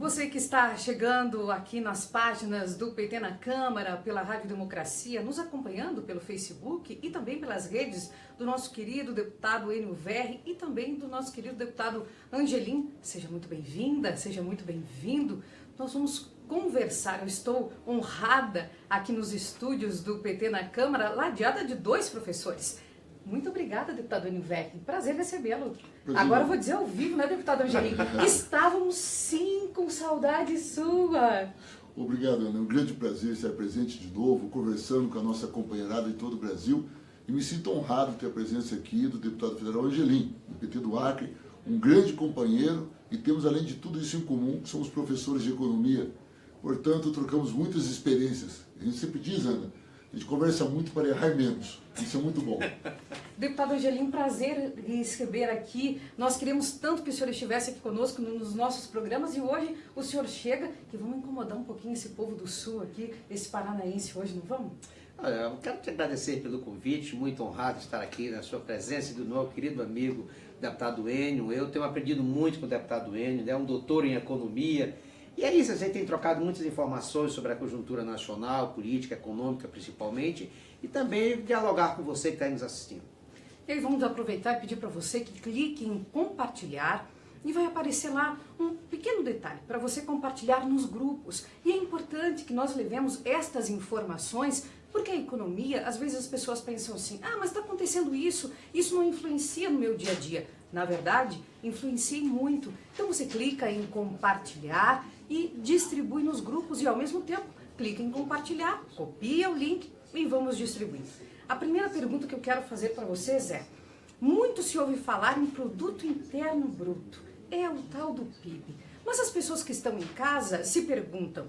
Você que está chegando aqui nas páginas do PT na Câmara, pela Rádio Democracia, nos acompanhando pelo Facebook e também pelas redes do nosso querido deputado Enio Verri e também do nosso querido deputado Angelim, seja muito bem-vinda, seja muito bem-vindo. Nós vamos conversar, eu estou honrada aqui nos estúdios do PT na Câmara, ladeada de dois professores. Muito obrigada, deputado Enio Verri. Prazer recebê-lo. Agora eu vou dizer ao vivo, né, deputado Angelim? Estávamos sim com saudade sua. Obrigado, Ana. É um grande prazer estar presente de novo, conversando com a nossa companheirada em todo o Brasil. E me sinto honrado de ter a presença aqui do deputado federal Angelim, do PT do Acre, um grande companheiro, e temos, além de tudo isso em comum, somos professores de economia. Portanto, trocamos muitas experiências. A gente sempre diz, Ana, a gente conversa muito para errar menos. Isso é muito bom. Deputado Angelim, prazer receber aqui. Nós queríamos tanto que o senhor estivesse aqui conosco nos nossos programas e hoje o senhor chega e vamos incomodar um pouquinho esse povo do Sul aqui, esse paranaense hoje, não vamos? Olha, eu quero te agradecer pelo convite, muito honrado de estar aqui na sua presença e do meu querido amigo deputado Enio. Eu tenho aprendido muito com o deputado Enio, é um doutor em economia. E é isso, a gente tem trocado muitas informações sobre a conjuntura nacional, política, econômica principalmente, e também dialogar com você que está aí nos assistindo. E aí vamos aproveitar e pedir para você que clique em compartilhar e vai aparecer lá um pequeno detalhe para você compartilhar nos grupos. E é importante que nós levemos estas informações, porque a economia, às vezes as pessoas pensam assim, mas está acontecendo isso não influencia no meu dia a dia. Na verdade, influencia muito. Então você clica em compartilhar e distribui nos grupos e ao mesmo tempo clica em compartilhar, copia o link e vamos distribuir. A primeira pergunta que eu quero fazer para vocês é, muito se ouve falar em produto interno bruto, é o tal do PIB, mas as pessoas que estão em casa se perguntam,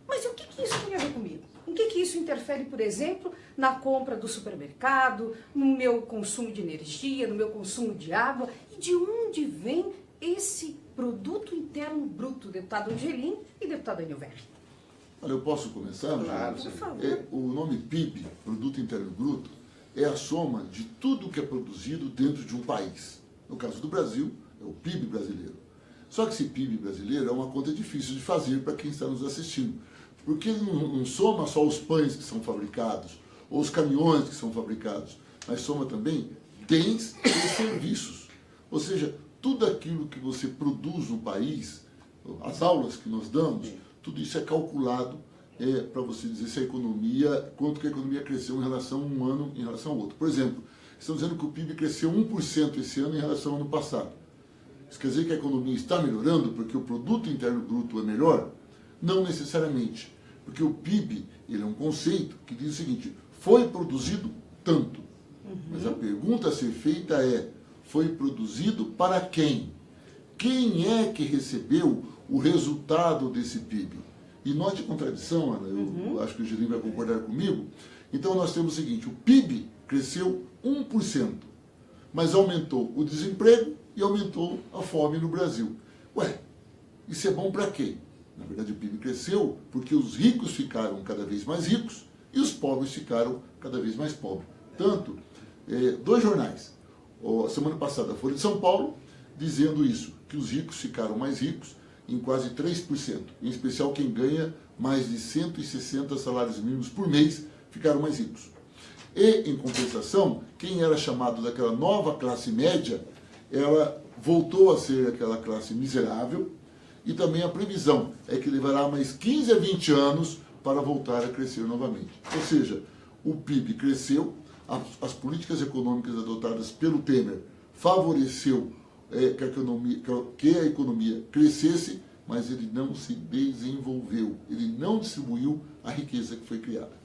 mas o que isso tem a ver comigo? Em que isso interfere, por exemplo, na compra do supermercado, no meu consumo de energia, no meu consumo de água? E de onde vem esse produto interno bruto, deputado Angelim e deputado Enio Verri? Olha, eu posso começar? Claro, por favor. O nome PIB, Produto Interno Bruto, é a soma de tudo que é produzido dentro de um país. No caso do Brasil, é o PIB brasileiro. Só que esse PIB brasileiro é uma conta difícil de fazer para quem está nos assistindo. Porque ele não soma só os pães que são fabricados, ou os caminhões que são fabricados, mas soma também bens e serviços. Ou seja, tudo aquilo que você produz no país, as aulas que nós damos, tudo isso é calculado para você dizer se a economia, quanto que a economia cresceu em relação a um ano, em relação ao outro. Por exemplo, estamos dizendo que o PIB cresceu 1% esse ano em relação ao ano passado. Isso quer dizer que a economia está melhorando porque o produto interno bruto é melhor? Não necessariamente, porque o PIB ele é um conceito que diz o seguinte, foi produzido tanto. Mas a pergunta a ser feita é, foi produzido para quem? Quem é que recebeu o resultado desse PIB? E note a contradição, Ana, eu acho que o Angelim vai concordar comigo. Então nós temos o seguinte, o PIB cresceu 1%, mas aumentou o desemprego e aumentou a fome no Brasil. Ué, isso é bom para quem? Na verdade, o PIB cresceu porque os ricos ficaram cada vez mais ricos e os pobres ficaram cada vez mais pobres. Tanto, dois jornais, a semana passada, a Folha de São Paulo, dizendo isso, que os ricos ficaram mais ricos em quase 3%. Em especial, quem ganha mais de 160 salários mínimos por mês ficaram mais ricos. E, em compensação, quem era chamado daquela nova classe média, ela voltou a ser aquela classe miserável, e também a previsão é que levará mais 15 a 20 anos para voltar a crescer novamente. Ou seja, o PIB cresceu, as políticas econômicas adotadas pelo Temer favoreceu que a economia crescesse, mas ele não se desenvolveu, ele não distribuiu a riqueza que foi criada.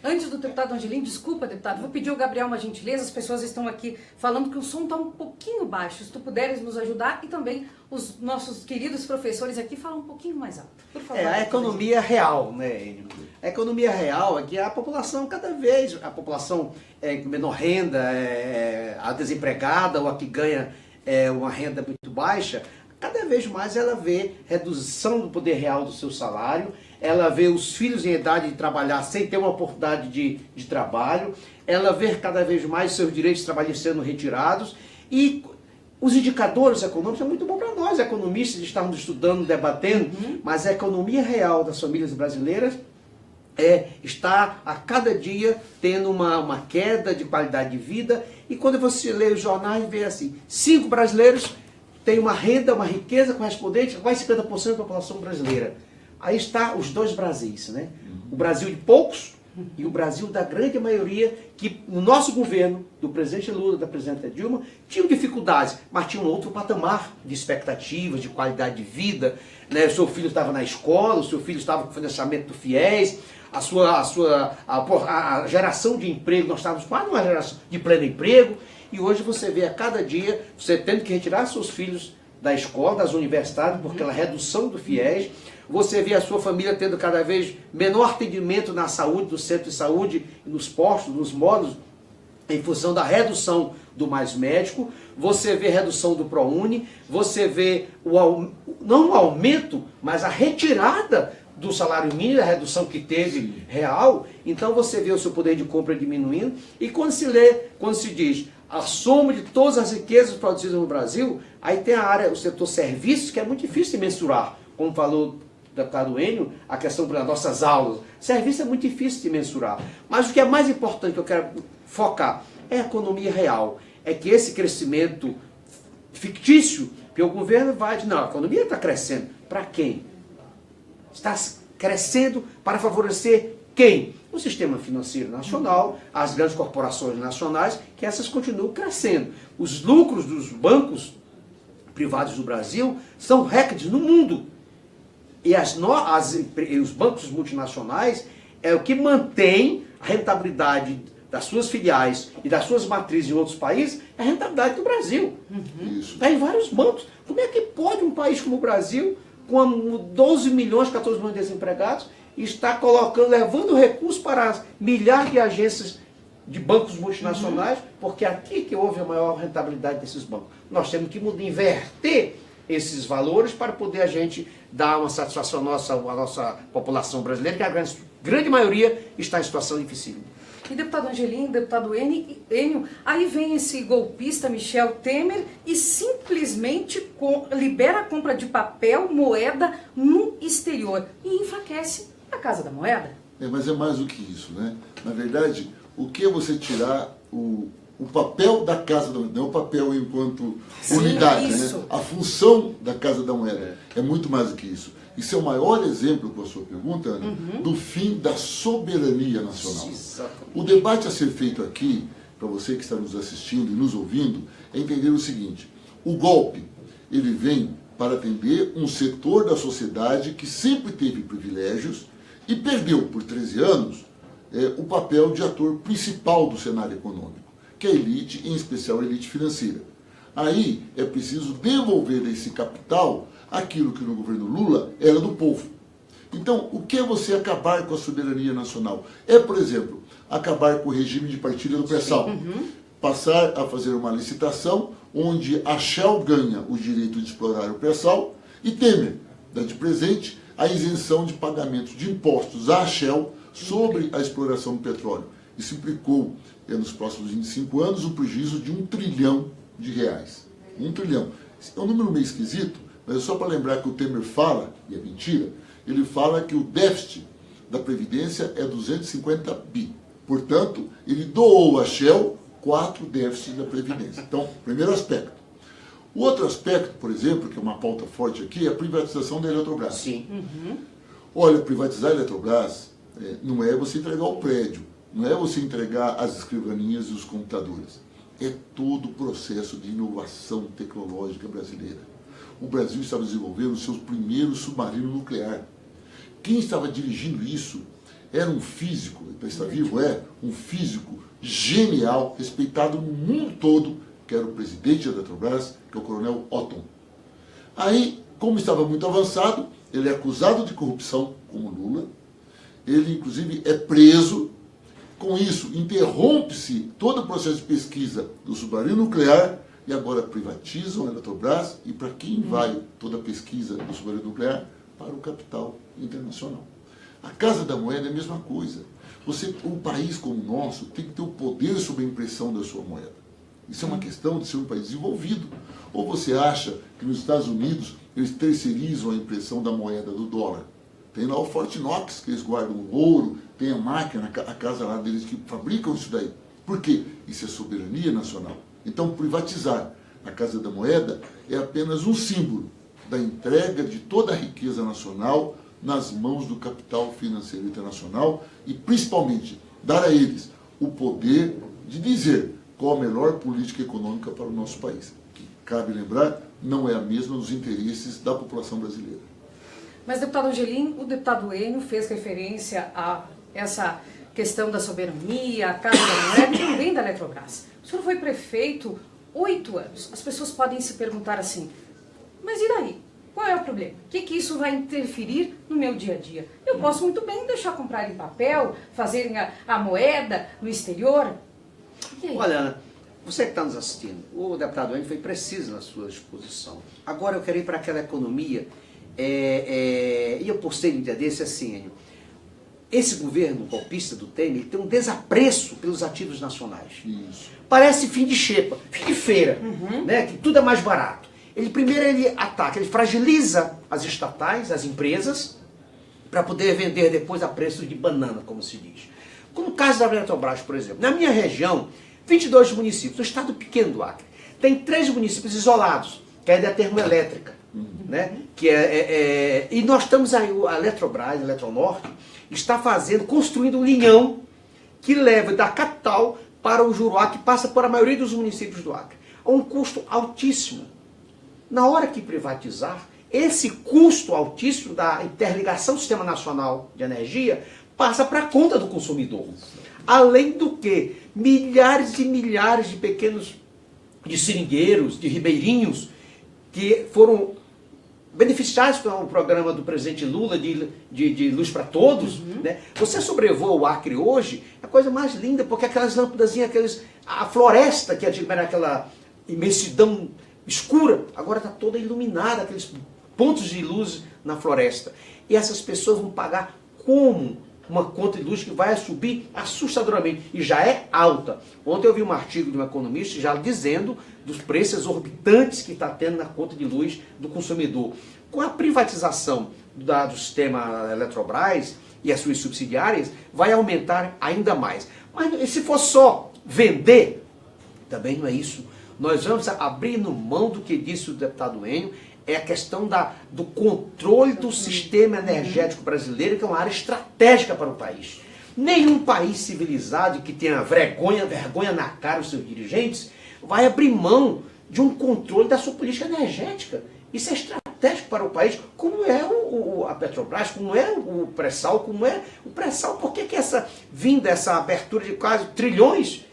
Antes do deputado Angelim, desculpa, deputado, vou pedir ao Gabriel uma gentileza, as pessoas estão aqui falando que o som está um pouquinho baixo, se tu puderes nos ajudar, e também os nossos queridos professores aqui falam um pouquinho mais alto, por favor. A economia real, né, Enio? A economia real é que a população a população com menor renda, a desempregada ou a que ganha uma renda muito baixa, cada vez mais ela vê redução do poder real do seu salário, ela vê os filhos em idade de trabalhar sem ter uma oportunidade de trabalho, ela vê cada vez mais seus direitos trabalhistas sendo retirados e os indicadores econômicos são muito bons para nós economistas estamos estudando, debatendo, mas a economia real das famílias brasileiras está a cada dia tendo uma queda de qualidade de vida. E quando você lê os jornais, vê assim, 5 brasileiros têm uma renda, uma riqueza correspondente a quase 50% da população brasileira. Aí está os dois Brasis, né? O Brasil de poucos e o Brasil da grande maioria, que no nosso governo, do presidente Lula, da presidenta Dilma, tinham dificuldades, mas tinham outro patamar de expectativas, de qualidade de vida, né? O seu filho estava na escola, o seu filho estava com o financiamento do FIES, a geração de emprego, nós estávamos quase numa geração de pleno emprego, e hoje você vê a cada dia, você tendo que retirar seus filhos da escola, das universidades, por aquela redução do FIES, você vê a sua família tendo cada vez menor atendimento na saúde, no centro de saúde, nos postos, nos módulos, em função da redução do Mais Médico, você vê a redução do ProUni, você vê não o aumento, mas a retirada do salário mínimo, a redução que teve real. Então você vê o seu poder de compra diminuindo, e quando se diz a soma de todas as riquezas produzidas no Brasil, aí tem a área, o setor serviços, que é muito difícil de mensurar, como falou o deputado Enio, a questão das nossas aulas. Serviço é muito difícil de mensurar. Mas o que é mais importante que eu quero focar é a economia real. É que esse crescimento fictício, que o governo vai dizer, não, a economia está crescendo. Para quem? Está crescendo para favorecer quem? O sistema financeiro nacional, as grandes corporações nacionais, que essas continuam crescendo. Os lucros dos bancos privados do Brasil são recordes no mundo. E os bancos multinacionais é o que mantém a rentabilidade das suas filiais e das suas matrizes em outros países, é a rentabilidade do Brasil. Está em vários bancos. Como é que pode um país como o Brasil, com 12 milhões, 14 milhões de desempregados, estar levando recursos para milhares de agências de bancos multinacionais, porque é aqui que houve a maior rentabilidade desses bancos. Nós temos que inverter esses valores para poder a gente dar uma satisfação à nossa população brasileira, que a grande maioria está em situação difícil. E deputado Angelim, deputado Enio, aí vem esse golpista Michel Temer e simplesmente libera a compra de papel, moeda no exterior e enfraquece a Casa da Moeda. Mas é mais do que isso, né? Na verdade, o que é você tirar o papel da Casa da Moeda, não o papel enquanto unidade, né? A função da Casa da Moeda é muito mais do que isso. Isso é o maior exemplo, com a sua pergunta, Ana, do fim da soberania nacional. O debate a ser feito aqui, para você que está nos assistindo e nos ouvindo, é entender o seguinte: o golpe, ele vem para atender um setor da sociedade que sempre teve privilégios e perdeu por 13 anos o papel de ator principal do cenário econômico, que é a elite, em especial a elite financeira. Aí é preciso devolver esse capital aquilo que no governo Lula era do povo. Então, o que é você acabar com a soberania nacional? É, por exemplo, acabar com o regime de partilha do pré-sal. Passar a fazer uma licitação onde a Shell ganha o direito de explorar o pré-sal e Temer dá de presente a isenção de pagamento de impostos à Shell sobre a exploração do petróleo. Isso implicou, nos próximos 25 anos, um prejuízo de R$1 trilhão. 1 trilhão. É um número meio esquisito, mas é só para lembrar que o Temer fala, e é mentira, ele fala que o déficit da Previdência é 250 bi. Portanto, ele doou à Shell 4 déficits da Previdência. Então, primeiro aspecto. O outro aspecto, por exemplo, que é uma pauta forte aqui, é a privatização da Eletrobras. Sim. Olha, privatizar a Eletrobras não é você entregar o prédio, não é você entregar as escrivaninhas e os computadores. É todo o processo de inovação tecnológica brasileira. O Brasil estava desenvolvendo o seu primeiro submarino nuclear. Quem estava dirigindo isso era um físico, então está vivo, um físico genial, respeitado no mundo todo, que era o presidente da Eletrobras, que é o coronel Otton. Aí, como estava muito avançado, ele é acusado de corrupção, como Lula, ele inclusive é preso. Com isso, interrompe-se todo o processo de pesquisa do submarino nuclear e agora privatizam a Eletrobras. E para quem vai toda a pesquisa do submarino nuclear? Para o capital internacional. A Casa da Moeda é a mesma coisa. Um país como o nosso tem que ter o poder sobre a impressão da sua moeda. Isso é uma questão de ser um país desenvolvido. Ou você acha que nos Estados Unidos eles terceirizam a impressão da moeda do dólar? Tem lá o Fort Knox, que eles guardam o ouro, tem a máquina, a casa lá deles que fabricam isso daí. Por quê? Isso é soberania nacional. Então, privatizar a Casa da Moeda é apenas um símbolo da entrega de toda a riqueza nacional nas mãos do capital financeiro internacional e, principalmente, dar a eles o poder de dizer qual a melhor política econômica para o nosso país. Que, cabe lembrar, não é a mesma dos interesses da população brasileira. Mas, deputado Angelim, o deputado Enio fez referência a essa questão da soberania, a Casa da Moeda e também da Eletrobras. O senhor foi prefeito 8 anos. As pessoas podem se perguntar assim, mas e daí? Qual é o problema? O que isso vai interferir no meu dia a dia? Eu posso muito bem deixar comprar em papel, fazerem a moeda no exterior. Olha, Ana, você que está nos assistindo, o deputado Enio foi preciso na sua exposição. Agora eu quero ir para aquela economia, e eu postei no dia desse assim, Enio, esse governo golpista do Temer tem um desapreço pelos ativos nacionais. Isso. Parece fim de xepa, fim de feira, né? Que tudo é mais barato. Primeiro ele ataca, ele fragiliza as estatais, as empresas, para poder vender depois a preço de banana, como se diz. Como no caso da Eletrobras, por exemplo. Na minha região, 22 municípios, um estado pequeno do Acre, tem 3 municípios isolados, que é da termoelétrica. Né? E nós estamos aí, a Eletrobras, a Eletronorte, está construindo um linhão que leva da capital para o Juruá, que passa por a maioria dos municípios do Acre. A um custo altíssimo. Na hora que privatizar, esse custo altíssimo da interligação do Sistema Nacional de Energia passa para a conta do consumidor. Além do que, milhares e milhares de pequenos, de seringueiros, de ribeirinhos, que foram beneficiados com o programa do presidente Lula de Luz para Todos, né? Você sobrevoa o Acre hoje, é a coisa mais linda, porque aquelas lâmpadazinhas, a floresta, que era aquela imensidão escura, agora está toda iluminada, aqueles pontos de luz na floresta. E essas pessoas vão pagar como uma conta de luz que vai subir assustadoramente, e já é alta. Ontem eu vi um artigo de um economista já dizendo dos preços exorbitantes que está tendo na conta de luz do consumidor. Com a privatização do sistema Eletrobras e as suas subsidiárias, vai aumentar ainda mais. Mas se for só vender, também não é isso. Nós vamos abrir mão do que disse o deputado Enio, é a questão do controle do sistema energético brasileiro, que é uma área estratégica para o país. Nenhum país civilizado que tenha vergonha na cara dos seus dirigentes vai abrir mão de um controle da sua política energética. Isso é estratégico para o país, como é a Petrobras, como é o pré-sal, por que essa vinda, essa abertura de quase trilhões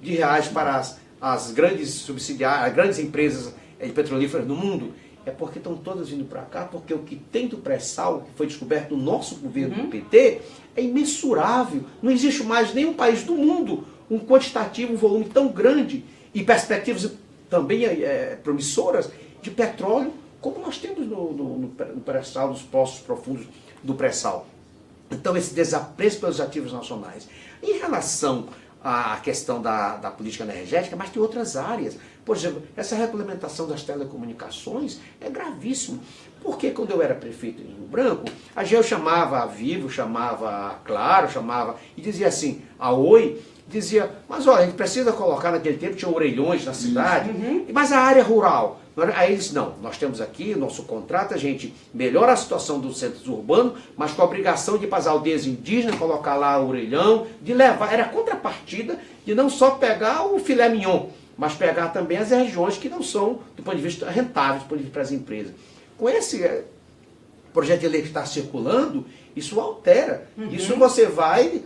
de reais para as grandes subsidiárias, as grandes empresas petrolíferas no mundo? É porque estão todas vindo para cá, porque o que tem do pré-sal, que foi descoberto no nosso governo do PT, é imensurável. Não existe mais nenhum país do mundo um quantitativo, um volume tão grande e perspectivas também promissoras de petróleo, como nós temos no pré-sal, nos poços profundos do pré-sal. Então, esse desapreço pelos ativos nacionais. Em relação à questão da política energética, mas tem outras áreas. Por exemplo, essa regulamentação das telecomunicações é gravíssima. Porque quando eu era prefeito em Rio Branco, eu chamava a Vivo, chamava a Claro, e dizia assim, a Oi, dizia, mas olha, a gente precisa colocar, naquele tempo tinha orelhões na cidade, mas a área rural. Aí eles, não, nós temos aqui, nosso contrato, a gente melhora a situação dos centros urbanos, mas com a obrigação de ir para as aldeias indígenas, colocar lá o orelhão, de levar, era contrapartida de não só pegar o filé mignon, mas pegar também as regiões que não são, do ponto de vista rentáveis, do ponto de vista para as empresas. Com esse projeto de lei que está circulando, isso altera. Isso você vai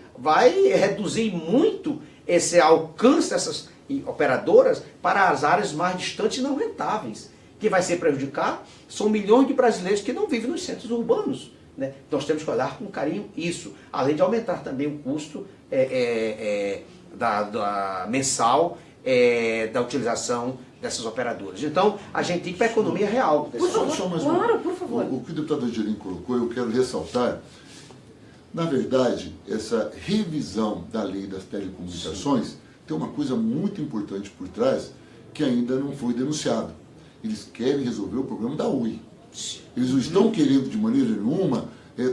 reduzir muito esse alcance dessas operadoras para as áreas mais distantes e não rentáveis. Quem vai ser prejudicado são milhões de brasileiros que não vivem nos centros urbanos. Né? Nós temos que olhar com carinho isso, além de aumentar também o custo mensal da utilização dessas operadoras. Então, a gente tem que ir para a economia real. Por favor. O que o deputado Angelim colocou, eu quero ressaltar. Na verdade, essa revisão da lei das telecomunicações tem uma coisa muito importante por trás que ainda não foi denunciado. Eles querem resolver o problema da Oi. Eles não estão querendo de maneira nenhuma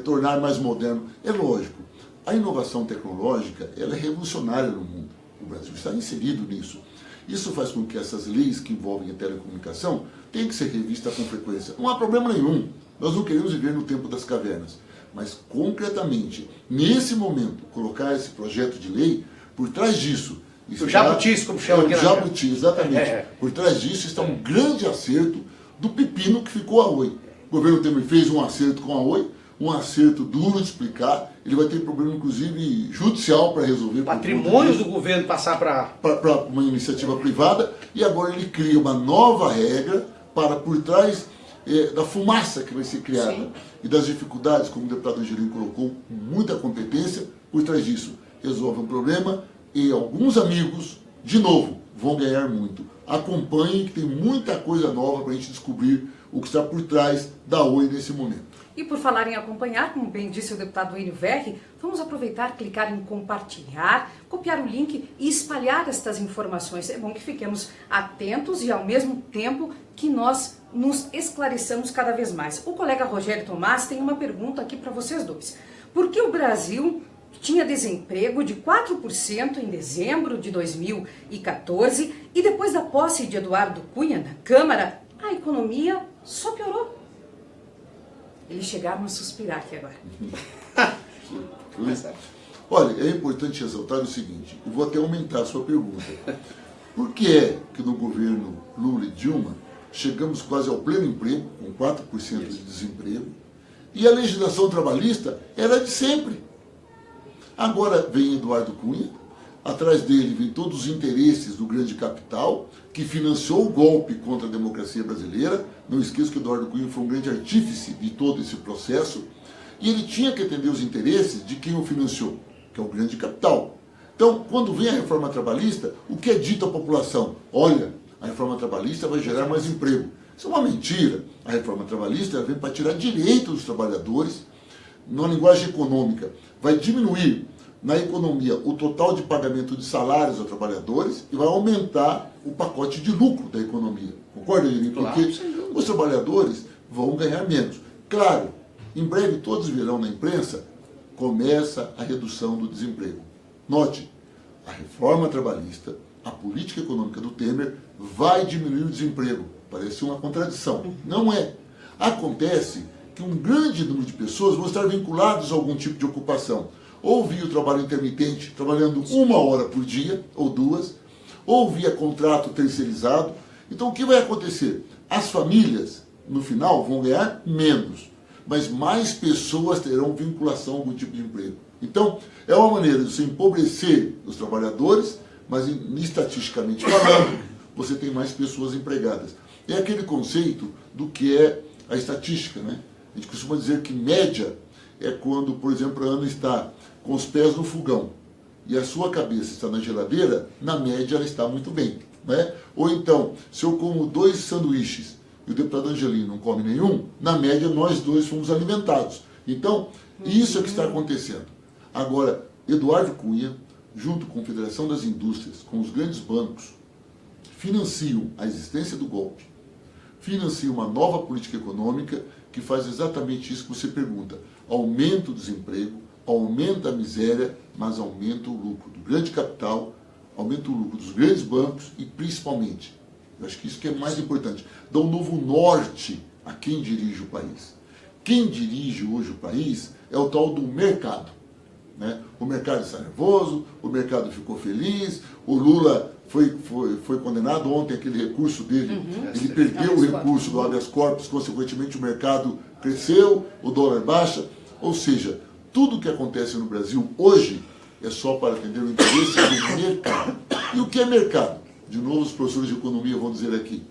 tornar mais moderno. É lógico, a inovação tecnológica ela é revolucionária no mundo. O Brasil está inserido nisso. Isso faz com que essas leis que envolvem a telecomunicação tenham que ser revistas com frequência. Não há problema nenhum. Nós não queremos viver no tempo das cavernas. Mas, concretamente, nesse momento, colocar esse projeto de lei, por trás disso... O jabutis, como chama aqui. O jabuti, exatamente. Por trás disso está um grande acerto do pepino que ficou a Oi. O governo Temer fez um acerto com a Oi, um acerto duro de explicar. Ele vai ter problema, inclusive, judicial para resolver. Patrimônio do governo passar para uma iniciativa privada. E agora ele cria uma nova regra para, por trás da fumaça que vai ser criada. Sim. E das dificuldades, como o deputado Angelino colocou, com muita competência, por trás disso resolve um problema e alguns amigos, de novo, vão ganhar muito. Acompanhem que tem muita coisa nova para a gente descobrir o que está por trás da Oi nesse momento. E por falar em acompanhar, como bem disse o deputado Enio Verri, vamos aproveitar, clicar em compartilhar, copiar o link e espalhar estas informações. É bom que fiquemos atentos e ao mesmo tempo que nós nos esclareçamos cada vez mais. O colega Rogério Tomás tem uma pergunta aqui para vocês dois. Por que o Brasil tinha desemprego de 4% em dezembro de 2014 e depois da posse de Eduardo Cunha na Câmara, a economia só piorou? Eles chegaram a suspirar aqui agora. Olha, é importante ressaltar o seguinte, eu vou até aumentar a sua pergunta. Por que é que no governo Lula e Dilma chegamos quase ao pleno emprego, com 4% de desemprego, e a legislação trabalhista era de sempre? Agora vem Eduardo Cunha, atrás dele vem todos os interesses do grande capital, que financiou o golpe contra a democracia brasileira. Não esqueça que Eduardo Cunha foi um grande artífice de todo esse processo, e ele tinha que atender os interesses de quem o financiou, que é o grande capital. Então, quando vem a reforma trabalhista, o que é dito à população? Olha, a reforma trabalhista vai gerar mais emprego. Isso é uma mentira. A reforma trabalhista vem para tirar direito dos trabalhadores. Na linguagem econômica, vai diminuir na economia o total de pagamento de salários aos trabalhadores e vai aumentar o pacote de lucro da economia. Concorda, Irene? Porque os trabalhadores vão ganhar menos. Claro, em breve todos verão na imprensa, começa a redução do desemprego. Note, a reforma trabalhista, a política econômica do Temer vai diminuir o desemprego. Parece uma contradição. Não é. Acontece que um grande número de pessoas vão estar vinculados a algum tipo de ocupação. Ou via o trabalho intermitente, trabalhando 1 hora por dia, ou 2, ou via contrato terceirizado. Então o que vai acontecer? As famílias, no final, vão ganhar menos, mas mais pessoas terão vinculação a algum tipo de emprego. Então, é uma maneira de você empobrecer os trabalhadores, mas estatisticamente falando, você tem mais pessoas empregadas. É aquele conceito do que é a estatística, né? A gente costuma dizer que média é quando, por exemplo, a Ana está com os pés no fogão e a sua cabeça está na geladeira, na média ela está muito bem, né? Ou então, se eu como 2 sanduíches e o deputado Angelino não come nenhum, na média nós dois fomos alimentados. Então, isso é que está acontecendo. Agora, Eduardo Cunha, junto com a Federação das Indústrias, com os grandes bancos, financiam a existência do golpe, financiam uma nova política econômica que faz exatamente isso que você pergunta. Aumenta o desemprego, aumenta a miséria, mas aumenta o lucro do grande capital, aumenta o lucro dos grandes bancos e, principalmente, eu acho que isso que é mais importante, dá um novo norte a quem dirige o país. Quem dirige hoje o país é o tal do mercado, né? O mercado está nervoso, o mercado ficou feliz, o Lula foi condenado ontem, aquele recurso dele, ele perdeu o recurso do habeas corpus, consequentemente o mercado cresceu, o dólar baixa, ou seja, tudo o que acontece no Brasil hoje é só para atender o interesse do mercado. E o que é mercado? De novo os professores de economia vão dizer aqui.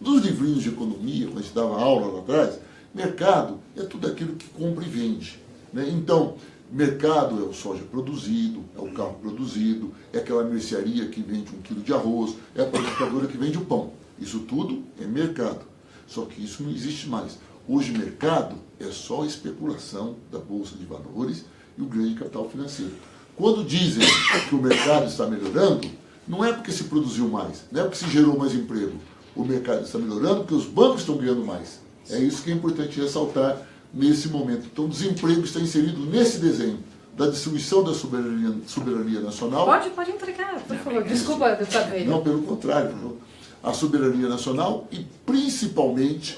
Dos livrinhos de economia, quando a gente dava aula lá atrás, mercado é tudo aquilo que compra e vende, né? Então, mercado é o soja produzido, é o carro produzido, é aquela mercearia que vende 1 quilo de arroz, é a panificadora que vende o pão. Isso tudo é mercado. Só que isso não existe mais. Hoje, mercado é só especulação da Bolsa de Valores e o grande capital financeiro. Quando dizem que o mercado está melhorando, não é porque se produziu mais, não é porque se gerou mais emprego. O mercado está melhorando porque os bancos estão ganhando mais. É isso que é importante ressaltar nesse momento. Então, o desemprego está inserido nesse desenho da distribuição da soberania nacional. Pode entregar, por favor. Desculpa, deputado Velho. Não, pelo contrário. A soberania nacional e, principalmente,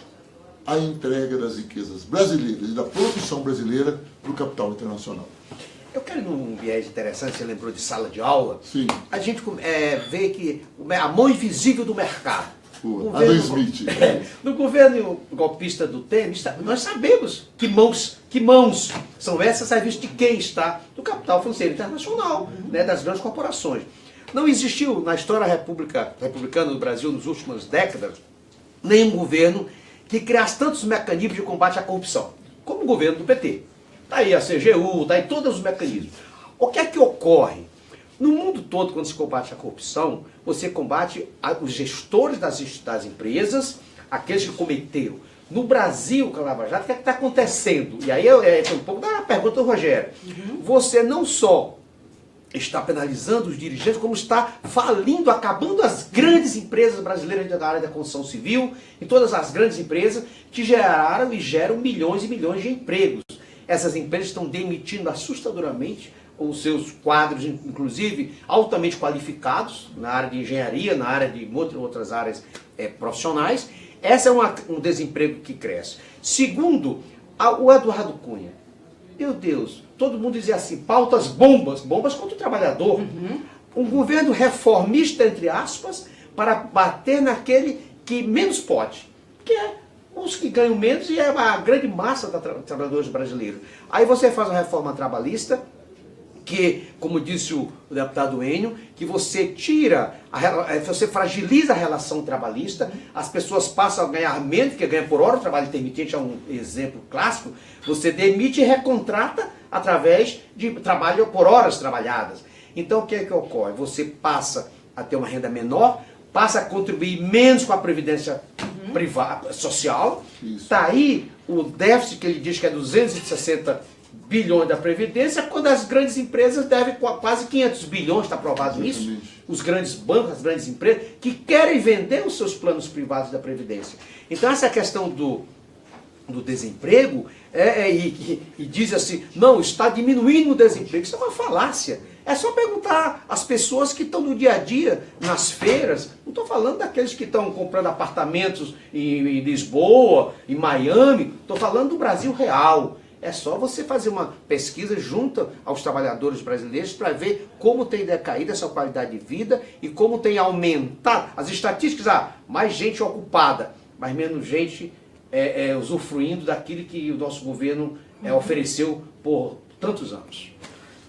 a entrega das riquezas brasileiras e da produção brasileira para o capital internacional. Eu quero num viés interessante, você lembrou de sala de aula. Sim. A gente vê que a mão invisível do mercado. Adam Smith. No governo golpista do Temer, nós sabemos que mãos são essas, a serviço de quem está do capital financeiro internacional, né, das grandes corporações. Não existiu na história republicana do Brasil nas últimas décadas nenhum governo que criasse tantos mecanismos de combate à corrupção, como o governo do PT. Está aí a CGU, está aí todos os mecanismos. O que é que ocorre? No mundo todo, quando se combate a corrupção, você combate os gestores das empresas, aqueles que cometeram. No Brasil, com a Lava Jato, o que é que está acontecendo? E aí é um pouco da pergunta do Rogério. Você não só está penalizando os dirigentes, como está falindo, acabando as grandes empresas brasileiras da área da construção civil e todas as grandes empresas que geraram e geram milhões e milhões de empregos. Essas empresas estão demitindo assustadoramente os seus quadros, inclusive, altamente qualificados na área de engenharia, na área de outras áreas profissionais. Esse é um desemprego que cresce. Segundo, o Eduardo Cunha. Meu Deus, todo mundo dizia assim, pautas bombas contra o trabalhador. Um governo reformista, entre aspas, para bater naquele que menos pode, que é os que ganham menos e é a grande massa dos trabalhadores brasileiros. Aí você faz uma reforma trabalhista, que, como disse o deputado Enio, que você você fragiliza a relação trabalhista, as pessoas passam a ganhar menos, que ganha por hora, o trabalho intermitente é um exemplo clássico, você demite e recontrata através de trabalho por horas trabalhadas. Então o que é que ocorre? Você passa a ter uma renda menor, passa a contribuir menos com a previdência privada, social, está aí o déficit que ele diz que é 260 bilhões da Previdência, quando as grandes empresas devem quase 500 bilhões, está provado isso. Os grandes bancos, as grandes empresas, que querem vender os seus planos privados da Previdência. Então essa questão do desemprego, e diz assim, não, está diminuindo o desemprego, isso é uma falácia. É só perguntar às pessoas que estão no dia a dia, nas feiras, não estou falando daqueles que estão comprando apartamentos em Lisboa, em Miami, estou falando do Brasil real. É só você fazer uma pesquisa junto aos trabalhadores brasileiros para ver como tem decaído essa qualidade de vida e como tem aumentado as estatísticas. Mais gente ocupada, mas menos gente usufruindo daquilo que o nosso governo ofereceu por tantos anos.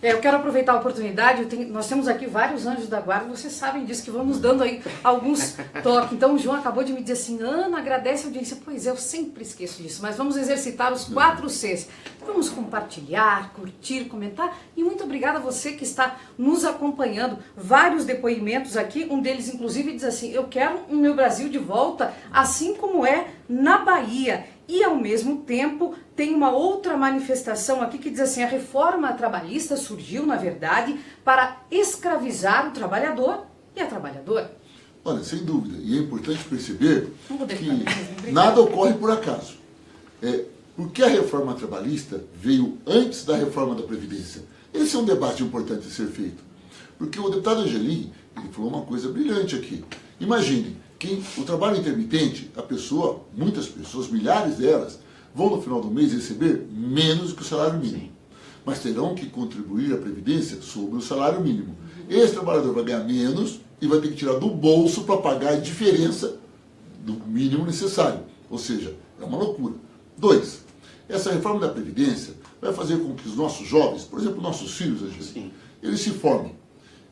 Eu quero aproveitar a oportunidade, nós temos aqui vários anjos da guarda, vocês sabem disso, que vão nos dando aí alguns toques. Então o João acabou de me dizer assim, Ana, agradece a audiência. Pois é, eu sempre esqueço disso, mas vamos exercitar os 4 Cs. Vamos compartilhar, curtir, comentar, e muito obrigada a você que está nos acompanhando. Vários depoimentos aqui, um deles inclusive diz assim, eu quero o meu Brasil de volta, assim como é na Bahia. E, ao mesmo tempo, tem uma outra manifestação aqui que diz assim, a reforma trabalhista surgiu, na verdade, para escravizar o trabalhador e a trabalhadora. Olha, sem dúvida, e é importante perceber que nada ocorre por acaso. Porque a reforma trabalhista veio antes da reforma da Previdência. Esse é um debate importante de ser feito. Porque o deputado Angelim, ele falou uma coisa brilhante aqui. Imagine, o trabalho intermitente, muitas pessoas, milhares delas, vão no final do mês receber menos que o salário mínimo. Mas terão que contribuir à Previdência sobre o salário mínimo. Esse trabalhador vai ganhar menos e vai ter que tirar do bolso para pagar a diferença do mínimo necessário. Ou seja, é uma loucura. 2, essa reforma da Previdência vai fazer com que os nossos jovens, por exemplo, nossos filhos, eles se formem.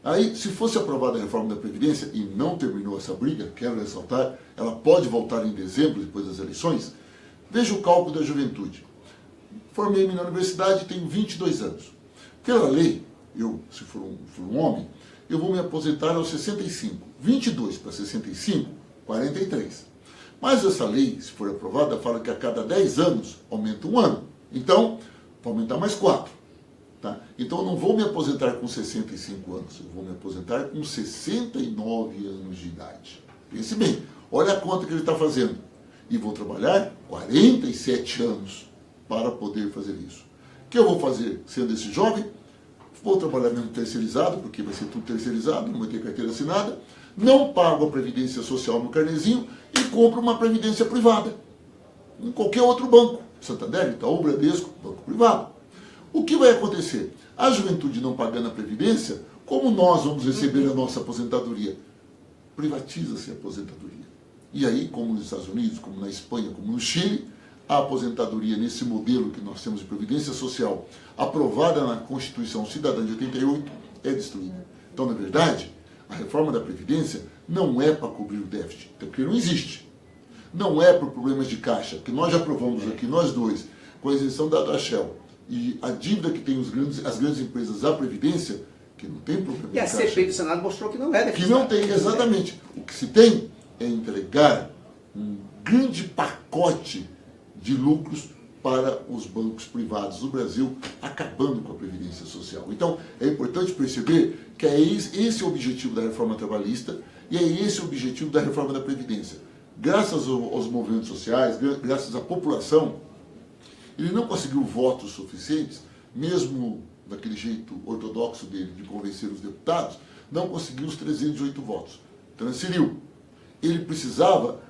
Aí, se fosse aprovada a reforma da Previdência, e não terminou essa briga, quero ressaltar, ela pode voltar em dezembro, depois das eleições, veja o cálculo da juventude. Formei-me na universidade e tenho 22 anos. Pela lei, se for um homem, eu vou me aposentar aos 65. 22 para 65, 43. Mas essa lei, se for aprovada, fala que a cada 10 anos aumenta um ano. Então, vai aumentar mais 4. Tá? Então eu não vou me aposentar com 65 anos, eu vou me aposentar com 69 anos de idade. Pense bem, olha a conta que ele está fazendo. E vou trabalhar 47 anos para poder fazer isso. O que eu vou fazer sendo esse jovem? Vou trabalhar mesmo terceirizado, porque vai ser tudo terceirizado, não vai ter carteira assinada. Não pago a Previdência Social no carnezinho e compro uma Previdência privada. Em qualquer outro banco. Santander, Itaú, Bradesco, banco privado. O que vai acontecer? A juventude não pagando a Previdência, como nós vamos receber a nossa aposentadoria? Privatiza-se a aposentadoria. E aí, como nos Estados Unidos, como na Espanha, como no Chile, a aposentadoria nesse modelo que nós temos de Previdência Social, aprovada na Constituição Cidadã de 88, é destruída. Então, na verdade, a reforma da Previdência não é para cobrir o déficit, até porque não existe. Não é por problemas de caixa, que nós já aprovamos aqui, nós dois, com a isenção da Shell e a dívida que tem as grandes empresas da Previdência, que não tem problema de caixa. E a CPI do Senado mostrou que não é deficitário. Que não tem, exatamente. O que se tem é entregar um grande pacote de lucros para os bancos privados do Brasil, acabando com a Previdência Social. Então, é importante perceber que é esse o objetivo da reforma trabalhista e é esse o objetivo da reforma da Previdência. Graças aos movimentos sociais, graças à população, ele não conseguiu votos suficientes, mesmo daquele jeito ortodoxo dele de convencer os deputados, não conseguiu os 308 votos. Transferiu. Ele precisava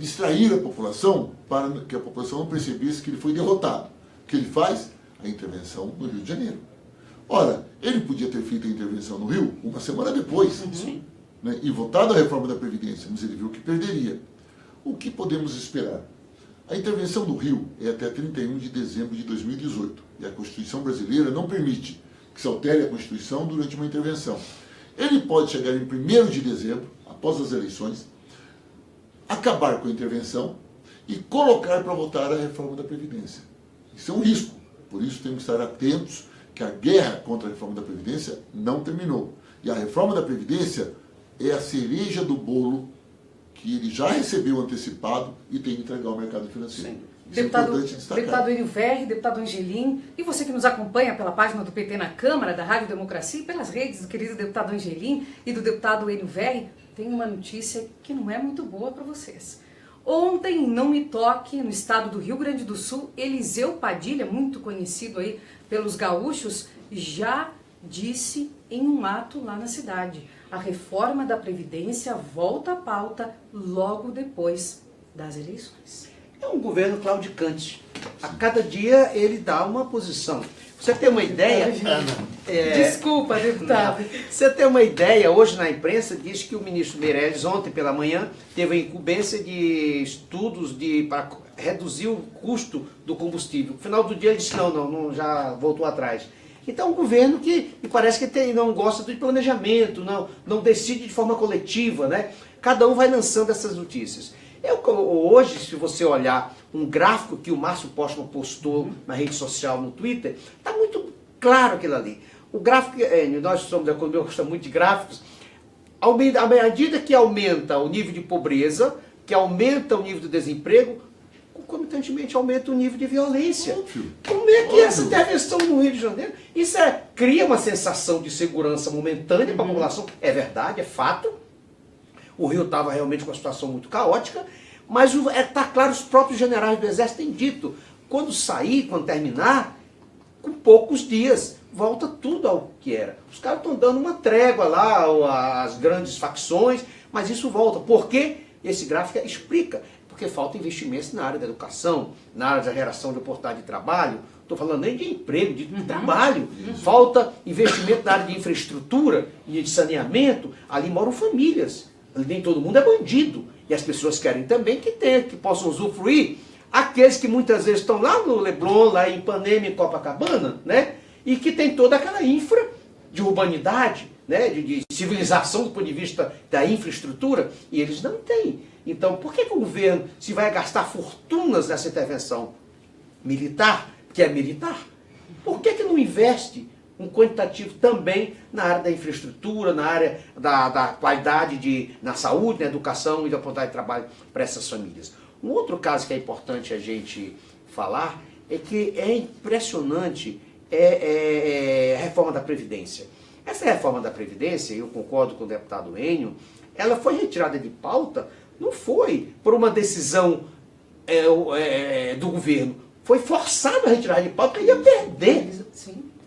distrair a população para que a população não percebesse que ele foi derrotado. O que ele faz? A intervenção no Rio de Janeiro. Ora, ele podia ter feito a intervenção no Rio uma semana depois, né, e votado a reforma da Previdência, mas ele viu que perderia. O que podemos esperar? A intervenção do Rio é até 31 de dezembro de 2018, e a Constituição brasileira não permite que se altere a Constituição durante uma intervenção. Ele pode chegar em 1º de dezembro, após as eleições, acabar com a intervenção e colocar para votar a reforma da Previdência. Isso é um risco, por isso temos que estar atentos que a guerra contra a reforma da Previdência não terminou. E a reforma da Previdência é a cereja do bolo que ele já recebeu antecipado e tem que entregar ao mercado financeiro. Deputado Enio Verri, deputado Angelim, e você que nos acompanha pela página do PT na Câmara, da Rádio Democracia e pelas redes do querido deputado Angelim e do deputado Enio Verri, tem uma notícia que não é muito boa para vocês. Ontem, em Não Me Toque, no estado do Rio Grande do Sul, Eliseu Padilha, muito conhecido aí pelos gaúchos, já disse em um ato lá na cidade: a reforma da Previdência volta à pauta logo depois das eleições. É um governo claudicante. A cada dia ele dá uma posição. Você tem uma ideia? Desculpa, deputado. Você tem uma ideia, hoje na imprensa diz que o ministro Meirelles, ontem pela manhã, teve a incumbência de estudos para reduzir o custo do combustível. No final do dia ele disse, não, já voltou atrás. Então, um governo que me parece que não gosta de planejamento, não decide de forma coletiva, né? Cada um vai lançando essas notícias. Hoje, se você olhar um gráfico que o Márcio Postman postou na rede social, no Twitter, está muito claro aquilo ali. O gráfico, nós somos da economia, gostamos muito de gráficos, à medida que aumenta o nível de pobreza, que aumenta o nível de desemprego, concomitantemente aumenta o nível de violência. Óbvio. Como é que essa intervenção no Rio de Janeiro, isso cria uma sensação de segurança momentânea para a população, é verdade, é fato. O Rio estava realmente com uma situação muito caótica, mas está claro, os próprios generais do Exército têm dito, quando terminar, com poucos dias, volta tudo ao que era. Os caras estão dando uma trégua lá, as grandes facções, mas isso volta. Por quê? Esse gráfico explica. Porque falta investimentos na área da educação, na área da geração de oportunidade de trabalho, estou falando nem de emprego, de trabalho. Falta investimento na área de infraestrutura e de saneamento, ali moram famílias. Nem todo mundo é bandido. E as pessoas querem também que possam usufruir. Aqueles que muitas vezes estão lá no Leblon, lá em Ipanema, em Copacabana, né? E que tem toda aquela infra de urbanidade, né? de civilização do ponto de vista da infraestrutura, e eles não têm. Então, por que o governo se vai gastar fortunas nessa intervenção militar, que é militar? Por que não investe um quantitativo também na área da infraestrutura, na área da qualidade na saúde, na educação e da oportunidade de trabalho para essas famílias? Um outro caso que é importante a gente falar é que é impressionante é a reforma da Previdência. Essa reforma da Previdência, eu concordo com o deputado Enio, ela foi retirada de pauta, não foi por uma decisão do governo, foi forçado a retirar de pauta, porque ia perder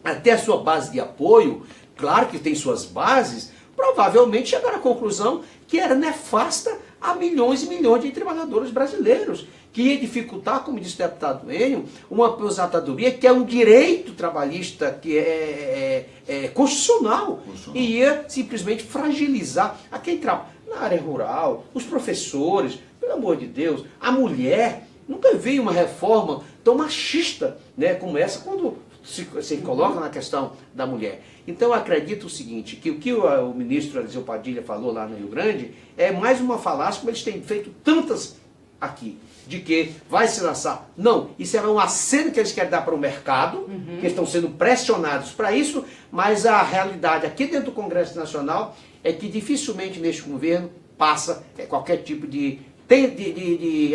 até a sua base de apoio. Claro que tem suas bases, provavelmente chegaram à conclusão que era nefasta a milhões e milhões de trabalhadores brasileiros, que ia dificultar, como disse o deputado Enio, uma aposentadoria que é um direito trabalhista que é constitucional, e ia simplesmente fragilizar a quem trabalha na área rural, os professores, pelo amor de Deus, a mulher. Nunca vi uma reforma tão machista, né, como essa, quando se coloca na questão da mulher. Então eu acredito o seguinte, que o que o ministro Eliseu Padilha falou lá no Rio Grande é mais uma falácia, como eles têm feito tantas aqui, de que vai se lançar. Não, isso é um aceno que eles querem dar para o mercado, que estão sendo pressionados para isso, mas a realidade aqui dentro do Congresso Nacional é que dificilmente neste governo passa qualquer tipo de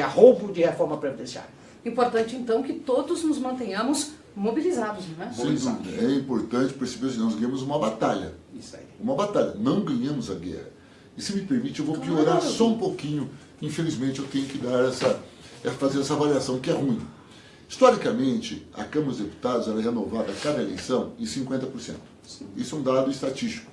arroubo de reforma previdenciária. Importante, então, que todos nos mantenhamos mobilizados, não é? Sem dúvida. É importante perceber que nós ganhamos uma batalha. Isso aí. Uma batalha. Não ganhamos a guerra. E se me permite, eu vou piorar só um pouquinho. Infelizmente, eu tenho que dar fazer essa avaliação, que é ruim. Historicamente, a Câmara dos Deputados era renovada a cada eleição em 50%. Isso é um dado estatístico.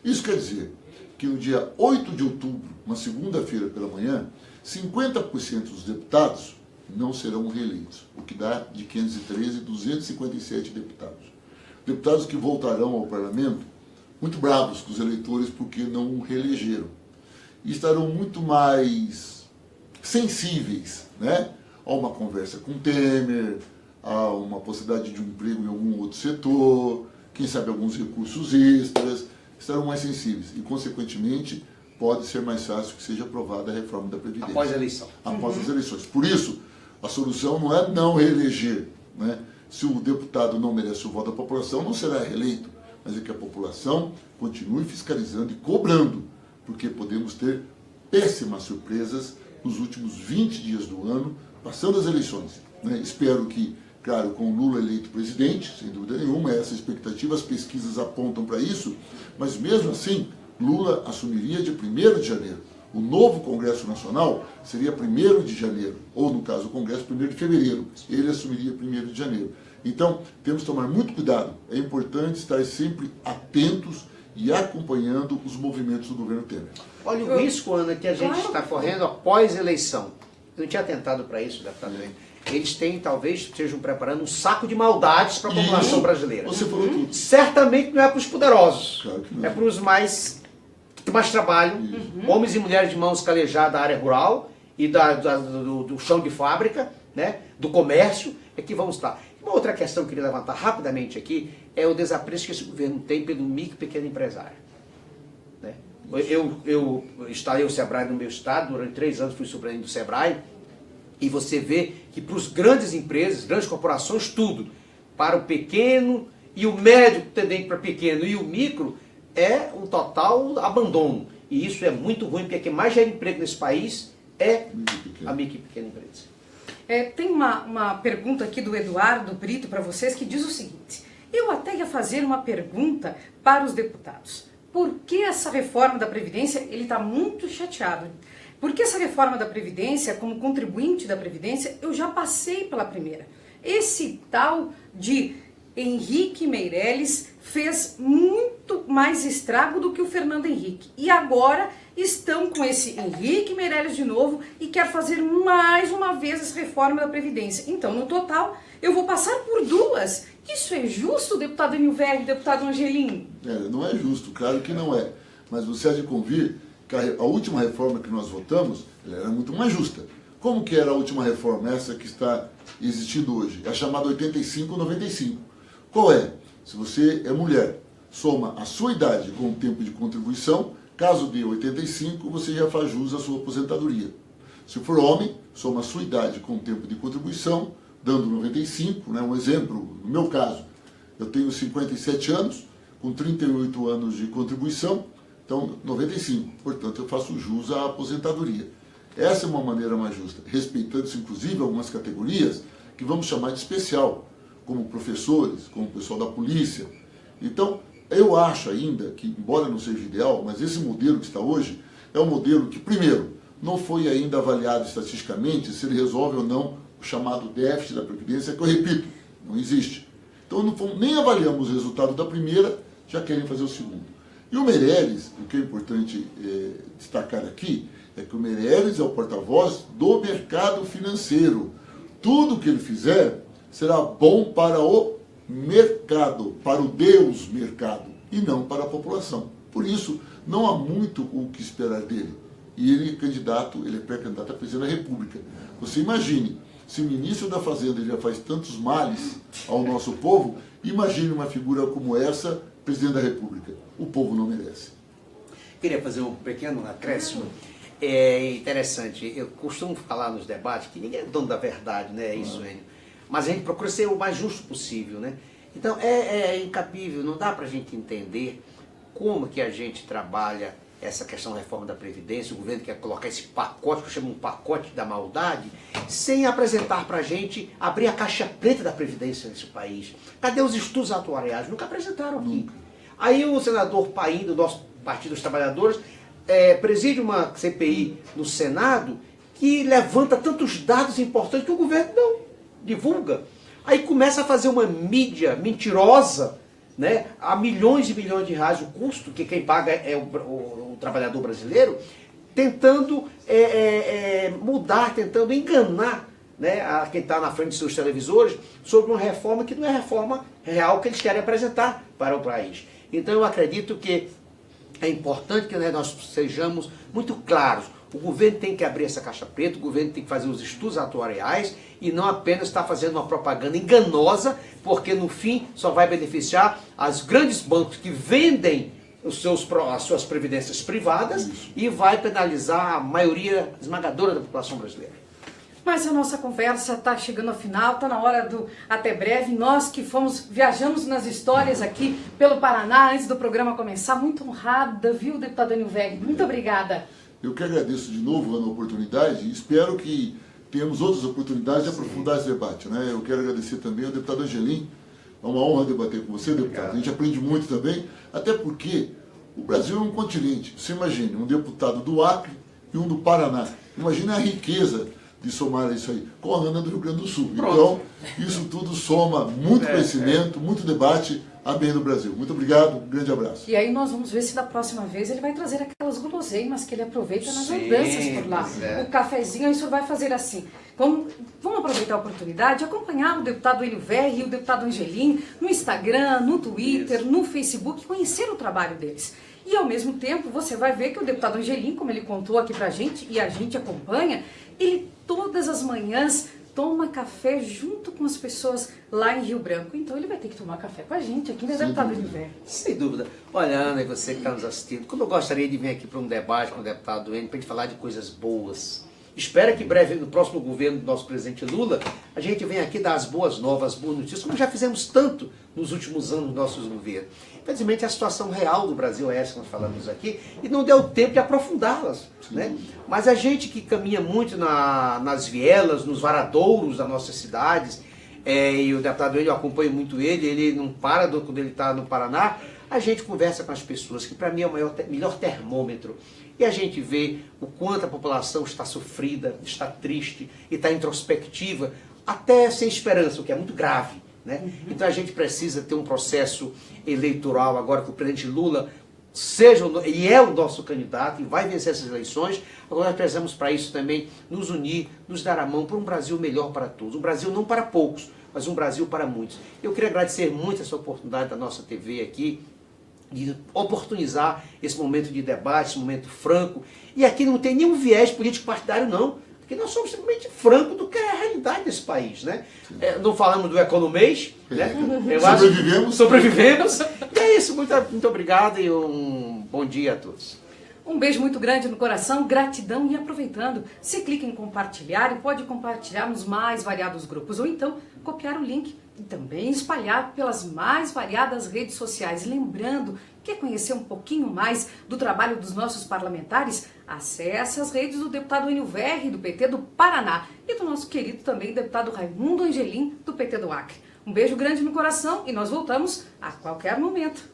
Isso quer dizer que no dia 8 de outubro, uma segunda-feira pela manhã, 50% dos deputados não serão reeleitos, o que dá de 513, 257 deputados. Deputados que voltarão ao parlamento muito bravos com os eleitores porque não o reelegeram. E estarão muito mais sensíveis, né, a uma conversa com Temer, a uma possibilidade de um emprego em algum outro setor, quem sabe alguns recursos extras, estarão mais sensíveis e, consequentemente, pode ser mais fácil que seja aprovada a reforma da Previdência. Após a eleição. Após as eleições. Por isso, a solução não é não reeleger, né? Se o deputado não merece o voto da população, não será reeleito, mas é que a população continue fiscalizando e cobrando, porque podemos ter péssimas surpresas nos últimos 20 dias do ano, passando as eleições, né? Espero que, claro, com o Lula eleito presidente, sem dúvida nenhuma, essa expectativa, as pesquisas apontam para isso, mas mesmo assim, Lula assumiria de 1º de janeiro. O novo Congresso Nacional seria 1º de janeiro, ou no caso o Congresso 1º de fevereiro, ele assumiria 1º de janeiro. Então, temos que tomar muito cuidado, é importante estar sempre atentos e acompanhando os movimentos do governo Temer. Olha o risco, Ana, que a gente está correndo após a eleição. Eu não tinha atentado para isso, deputado Enio. Eles esttalvez estejam preparando um saco de maldades para a população brasileira. Você falou tudo. Certamente não é para os poderosos, Claro que não. É para os que mais trabalham, homens e mulheres de mãos calejadas da área rural e do chão de fábrica, né, do comércio, é que vão estar. Uma outra questão que eu queria levantar rapidamente aqui é o desapreço que esse governo tem pelo micro e pequeno empresário. Né? Eu instalei o Sebrae no meu estado, durante 3 anos fui superintendente do Sebrae, e você vê que para as grandes empresas, grandes corporações, tudo, para o pequeno e o médio tendente para pequeno e o micro, é um total abandono. E isso é muito ruim, porque quem mais gera emprego nesse país é a micro e pequena empresa. Tem uma pergunta aqui do Eduardo Brito para vocês que diz o seguinte: eu até ia fazer uma pergunta para os deputados. Por que essa reforma da Previdência, ele está muito chateado, porque essa reforma da Previdência, como contribuinte da Previdência, eu já passei pela primeira. Esse tal de Henrique Meirelles fez muito mais estrago do que o Fernando Henrique. E agora estão com esse Henrique Meirelles de novo e quer fazer mais uma vez essa reforma da Previdência. Então, no total, eu vou passar por 2. Isso é justo, deputado Nilberg, deputado Angelim? Não é justo, claro que não é. Mas você há de convir que a última reforma que nós votamos, ela era muito mais justa. Como que era a última reforma, essa que está existindo hoje? É a chamada 85-95. Qual é? Se você é mulher, soma a sua idade com o tempo de contribuição, caso dê 85, você já faz jus à sua aposentadoria. Se for homem, soma a sua idade com o tempo de contribuição, dando 95, né? Um exemplo, no meu caso, eu tenho 57 anos, com 38 anos de contribuição, então 95, portanto eu faço jus à aposentadoria. Essa é uma maneira mais justa, respeitando-se inclusive algumas categorias que vamos chamar de especial, como professores, como pessoal da polícia. Então, eu acho ainda que, embora não seja ideal, mas esse modelo que está hoje é um modelo que, primeiro, não foi ainda avaliado estatisticamente se ele resolve ou não o chamado déficit da Previdência, que eu repito, não existe. Então, nem avaliamos o resultado da primeira, já querem fazer o segundo. E o Meirelles, o que é importante destacar aqui, é que o Meirelles é o porta-voz do mercado financeiro. Tudo que ele fizer será bom para o mercado, para o Deus mercado, e não para a população. Por isso, não há muito o que esperar dele. E ele é candidato, ele é pré-candidato a presidente da República. Você imagine, se o ministro da Fazenda já faz tantos males ao nosso povo, imagine uma figura como essa, presidente da República. O povo não merece. Queria fazer um pequeno acréscimo. É interessante, eu costumo falar nos debates que ninguém é dono da verdade, né? É isso, Enio. Mas a gente procura ser o mais justo possível, né? Então é incapível, não dá para a gente entender como que a gente trabalha essa questão da reforma da Previdência, o governo quer colocar esse pacote, que eu chamo um pacote da maldade, sem apresentar para a gente abrir a caixa preta da Previdência nesse país. Cadê os estudos atuariais? Nunca apresentaram aqui. Aí o senador Paim, do nosso Partido dos Trabalhadores, preside uma CPI no Senado que levanta tantos dados importantes que o governo não divulga. Aí começa a fazer uma mídia mentirosa, né, a milhões e milhões de reais o custo, que quem paga é o trabalhador brasileiro, tentando mudar, tentando enganar, né, a quem está na frente de seus televisores sobre uma reforma que não é a reforma real que eles querem apresentar para o país. Então eu acredito que é importante que nós sejamos muito claros. O governo tem que abrir essa caixa preta, o governo tem que fazer os estudos atuariais e não apenas estar fazendo uma propaganda enganosa, porque no fim só vai beneficiar os grandes bancos que vendem as suas previdências privadas. Isso. E vai penalizar a maioria esmagadora da população brasileira. Mas a nossa conversa está chegando ao final, está na hora do até breve. Nós que viajamos nas histórias aqui pelo Paraná antes do programa começar, muito honrada, viu, deputado Enio Veg? Muito obrigada. Eu que agradeço de novo a oportunidade e espero que tenhamos outras oportunidades de aprofundar esse debate, né? Eu quero agradecer também ao deputado Angelim. É uma honra debater com você, deputado. Obrigado. A gente aprende muito também, até porque o Brasil é um continente. Você imagine, um deputado do Acre e um do Paraná. Imagine a riqueza de somar isso aí, com a Ana do Rio Grande do Sul. Pronto. Então, isso tudo soma muito conhecimento, muito debate a bem do Brasil. Muito obrigado, um grande abraço. E aí nós vamos ver se da próxima vez ele vai trazer aquelas guloseimas que ele aproveita nas andanças por lá. O cafezinho, isso vai fazer assim. Vamos aproveitar a oportunidade de acompanhar o deputado Enio Veg e o deputado Angelim no Instagram, no Twitter, no Facebook, conhecer o trabalho deles. E ao mesmo tempo você vai ver que o deputado Angelim, como ele contou aqui pra gente e a gente acompanha, ele todas as manhãs toma café junto com as pessoas lá em Rio Branco. Então ele vai ter que tomar café com a gente aqui, né, deputado Enio Veg? Sem dúvida. Olha, Ana, e você que está nos assistindo, como eu gostaria de vir aqui para um debate com o deputado Enio, para a gente falar de coisas boas. Espero que em breve, no próximo governo do nosso presidente Lula, a gente venha aqui dar as boas novas, as boas notícias, como já fizemos tanto nos últimos anos dos nossos governos. Infelizmente, a situação real do Brasil é essa que nós falamos aqui, e não deu tempo de aprofundá-las, né? Mas a gente que caminha muito nas vielas, nos varadouros das nossas cidades, e o deputado Enio, eu acompanho muito ele não para quando ele está no Paraná, a gente conversa com as pessoas, que para mim é o melhor termômetro. E a gente vê o quanto a população está sofrida, está triste e está introspectiva, até sem esperança, o que é muito grave, né? Então a gente precisa ter um processo eleitoral agora que o presidente Lula e é o nosso candidato e vai vencer essas eleições. Agora nós precisamos para isso também nos unir, nos dar a mão para um Brasil melhor para todos. Um Brasil não para poucos, mas um Brasil para muitos. Eu queria agradecer muito essa oportunidade da nossa TV aqui, de oportunizar esse momento de debate, esse momento franco. E aqui não tem nenhum viés político partidário, não. Porque nós somos simplesmente francos do que é a realidade desse país, né? Não falamos do economês, né? Sobrevivemos. E é isso, muito obrigado e um bom dia a todos. Um beijo muito grande no coração, gratidão e aproveitando, se clica em compartilhar e pode compartilhar nos mais variados grupos ou então copiar o link e também espalhar pelas mais variadas redes sociais. Lembrando, quer conhecer um pouquinho mais do trabalho dos nossos parlamentares? Acesse as redes do deputado Enio Veg, do PT do Paraná, e do nosso querido também deputado Raimundo Angelim, do PT do Acre. Um beijo grande no coração e nós voltamos a qualquer momento.